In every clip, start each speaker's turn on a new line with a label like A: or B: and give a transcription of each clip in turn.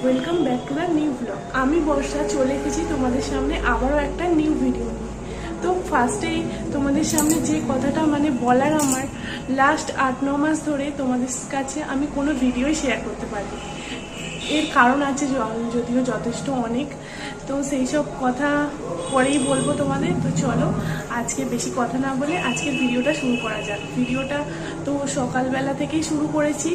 A: Welcome back to the new blog. আমি বর্ষা চলে এসেছি তোমাদের সামনে আবারও একটা নিউ ভিডিও নিয়ে। তো ফার্স্টেই তোমাদের সামনে যে কথাটা বলার, আমার লাস্ট 8-9 মাস ধরে তোমাদের কাছে আমি কোনো ভিডিওই শেয়ার করতে পারিনি। এর কারণ আছে যদিও যথেষ্ট অনেক, তো সেই সব কথা পরেই বলবো তোমাদের। তো চলো আজকে বেশি কথা না বলে আজকের ভিডিওটা শুরু করা যাক। ভিডিওটা তো সকালবেলা থেকেই শুরু করেছি,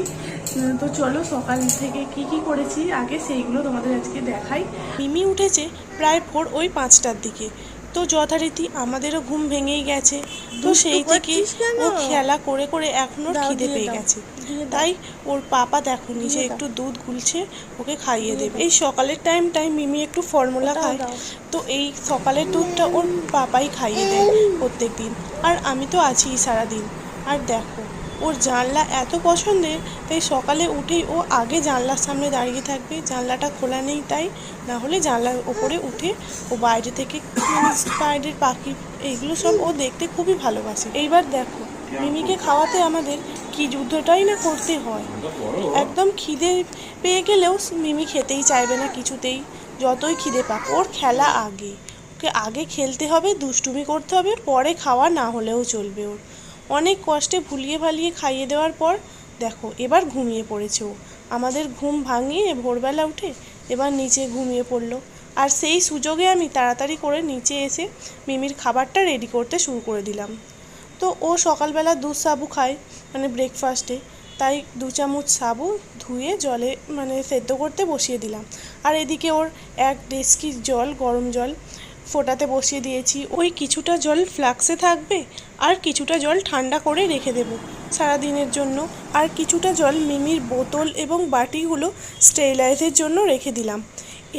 A: তো চলো সকাল থেকে কি করেছি আগে সেইগুলো তোমাদের আজকে দেখাই।
B: মিমি উঠেছে প্রায় ভোর ওই 5টার দিকে। তো যথারীতি আমাদেরও ঘুম ভেঙেই গেছে। তো সেই থেকে ও খেলা করে করে এখন ওর খিদে পেয়ে গেছে, তাই ওর পাপা দেখো নিচে একটু দুধ গুলছে, ওকে খাইয়ে দেবে। এই সকালের টাইমটাই মিমি একটু ফর্মুলা খায়, তো এই সকালের দুধটা ওর পাপাই খাইয়ে দেয় প্রত্যেক দিন। আর আমি তো আছি সারাদিন। আর দেখো ওর জানলা এত পছন্দের, তাই সকালে উঠেই ও আগে জানলার সামনে দাঁড়িয়ে থাকবে। জানলাটা খোলা নেই তাই, না হলে জানলার ওপরে উঠে ও বাইরে থেকে বাইরের পাখি এইগুলো সব ও দেখতে খুবই ভালোবাসে। এইবার দেখো মিমিকে খাওয়াতে আমাদের কি যুদ্ধটাই না করতে হয়। একদম খিদে পেয়ে গেলেও মিমি খেতেই চাইবে না কিছুতেই, যতই খিদে পাক। ওর খেলা আগে, ওকে আগে খেলতে হবে, দুষ্টুমি করতে হবে, পরে খাওয়া না হলেও চলবে। ওর অনেক কষ্টে ভুলিয়ে ভালিয়ে খাইয়ে দেওয়ার পর দেখো এবার ঘুমিয়ে পড়েছে ও। আমাদের ঘুম ভাঙিয়ে ভোরবেলা উঠে এবার নিচে ঘুমিয়ে পড়লো। আর সেই সুযোগে আমি তাড়াতাড়ি করে নিচে এসে মিমির খাবারটা রেডি করতে শুরু করে দিলাম। তো ও সকালবেলা দুধ সাবু খায় ব্রেকফাস্টে, তাই 2 চামচ সাবু ধুয়ে জলে সেদ্ধ করতে বসিয়ে দিলাম। আর এদিকে ওর 1 ডেস্কি জল, গরম জল ফোটাতে বসিয়ে দিয়েছি। ওই কিছুটা জল ফ্লাক্সে থাকবে আর কিছুটা জল ঠান্ডা করে রেখে দেব সারা দিনের জন্য। আর কিছুটা জল মিমির বোতল এবং বাটিগুলো স্টেরিলাইজের জন্য রেখে দিলাম।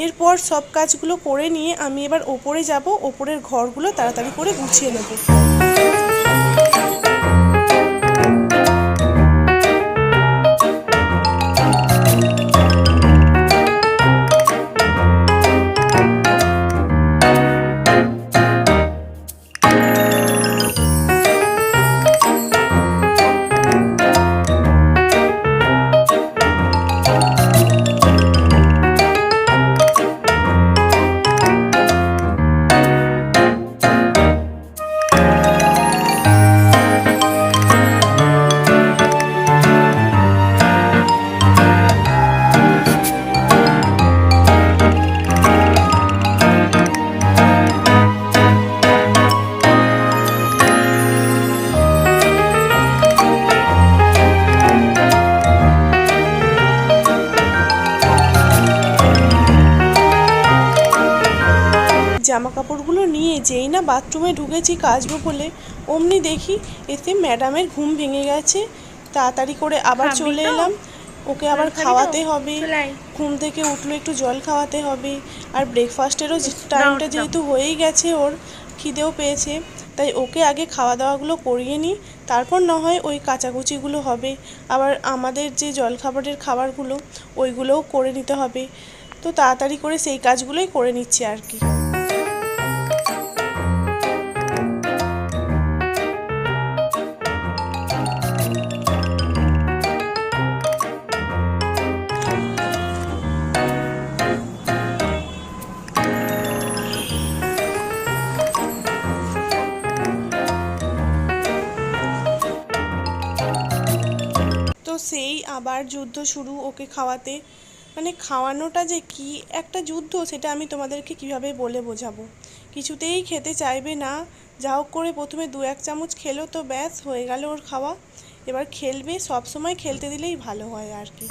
B: এরপর সব কাজগুলো করে নিয়ে আমি এবার ওপরে যাব, ওপরের ঘরগুলো তাড়াতাড়ি করে গুছিয়ে নেব। জামা কাপড়গুলো নিয়ে যেই না বাথরুমে ঢুকেছি কাচবো বলে, অমনি দেখি এতে ম্যাডামের ঘুম ভেঙে গেছে। তাড়াতাড়ি করে আবার চলে এলাম, ওকে আবার খাওয়াতে হবে। ঘুম থেকে উঠলো একটু জল খাওয়াতে হবে। আর ব্রেকফাস্টেরও টাইমটা যেহেতু হয়েই গেছে, ওর খিদেও পেয়েছে, তাই ওকে আগে খাওয়া দাওয়াগুলো করিয়ে নিই, তারপর না হয় ওই কাচাকুচিগুলো হবে। আবার আমাদের যে জলখাবারের খাবারগুলো ওইগুলোও করে নিতে হবে। তো তাড়াতাড়ি করে সেই কাজগুলোই করে নিচ্ছি আর কি। তো সেই আবার যুদ্ধ শুরু ওকে খাওয়াতে। খাওয়ানোটা যে কি একটা যুদ্ধ সেটা আমি তোমাদেরকে কিভাবে বলে বোঝাবো। কিছুতেই খেতে চাইবে না, যা হোক করে প্রথমে 2-1 চামচ খেলো, তো ব্যাস হয়ে গেল ওর খাওয়া। এবার খেলবে, সব সময় খেলতে দিলেই ভালো হয় আর কি।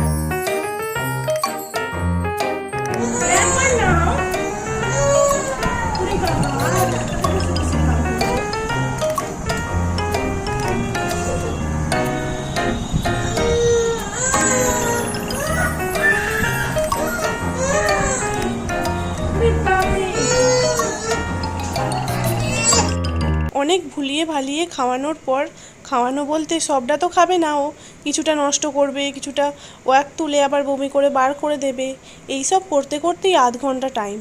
B: অনেক ভুলিয়ে ভালিয়ে খাওয়ানোর পর, খাওয়ানো বলতে সবটা তো খাবে না, ও কিছুটা নষ্ট করবে, কিছুটা ও এক তুলে আবার বমি করে বার করে দেবে। এই সব করতে করতেই আধ ঘন্টা টাইম।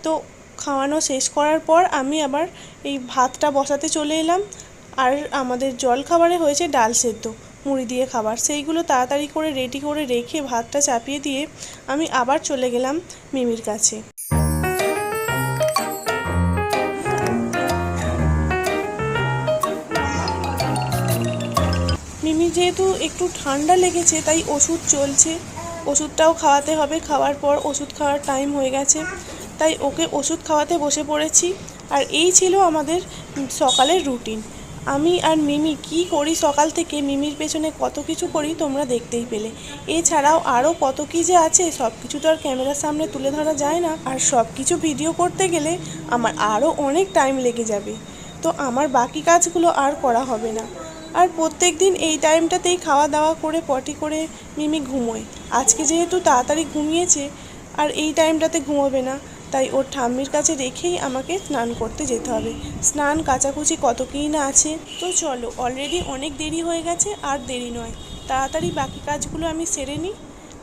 B: তো খাওয়ানো শেষ করার পর আমি আবার এই ভাতটা বসাতে চলে এলাম। আর আমাদের জল খাবারে হয়েছে ডাল সেদ্ধ, মুড়ি দিয়ে খাবার, সেইগুলো তাড়াতাড়ি করে রেডি করে রেখে ভাতটা চাপিয়ে দিয়ে আমি আবার চলে গেলাম মিমির কাছে। মিমি যেহেতু একটু ঠান্ডা লেগেছে তাই ওষুধ চলছে, ওষুধটাও খাওয়াতে হবে। খাওয়ার পর ওষুধ খাওয়ার টাইম হয়ে গেছে, তাই ওকে ওষুধ খাওয়াতে বসে পড়েছি। আর এই ছিল আমাদের সকালের রুটিন। আমি আর মিমি কি করি সকাল থেকে, মিমির পেছনে কত কিছু করি তোমরা দেখতেই পেলে। এছাড়াও আরও কত কী যে আছে, সব কিছু তো আর ক্যামেরার সামনে তুলে ধরা যায় না। আর সব কিছু ভিডিও করতে গেলে আমার আরও অনেক টাইম লেগে যাবে, তো আমার বাকি কাজগুলো আর করা হবে না। আর প্রত্যেক দিন এই টাইমটাতেই খাওয়া দাওয়া করে পটি করে মিমি ঘুমোয়। আজকে যেহেতু তাড়াতাড়ি ঘুমিয়েছে আর এই টাইমটাতে ঘুমোবে না, তাই ওর ঠাম্মির কাছে রেখেই আমাকে স্নান করতে যেতে হবে। স্নান কাচাকুচি কত কী না আছে। তো চলো, অলরেডি অনেক দেরি হয়ে গেছে, আর দেরি নয়, তাড়াতাড়ি বাকি কাজগুলো আমি সেরে নিই।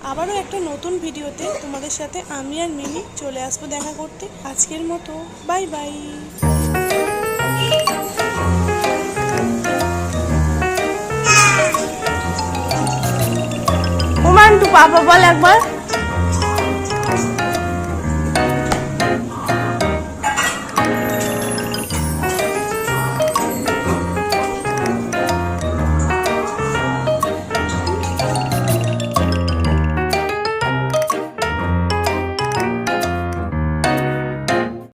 B: আবারও একটা নতুন ভিডিওতে তোমাদের সাথে আমি আর মিমি চলে আসবো দেখা করতে। আজকের মতো বাই বাই।
A: ওমান, তু পাপা বল একবার।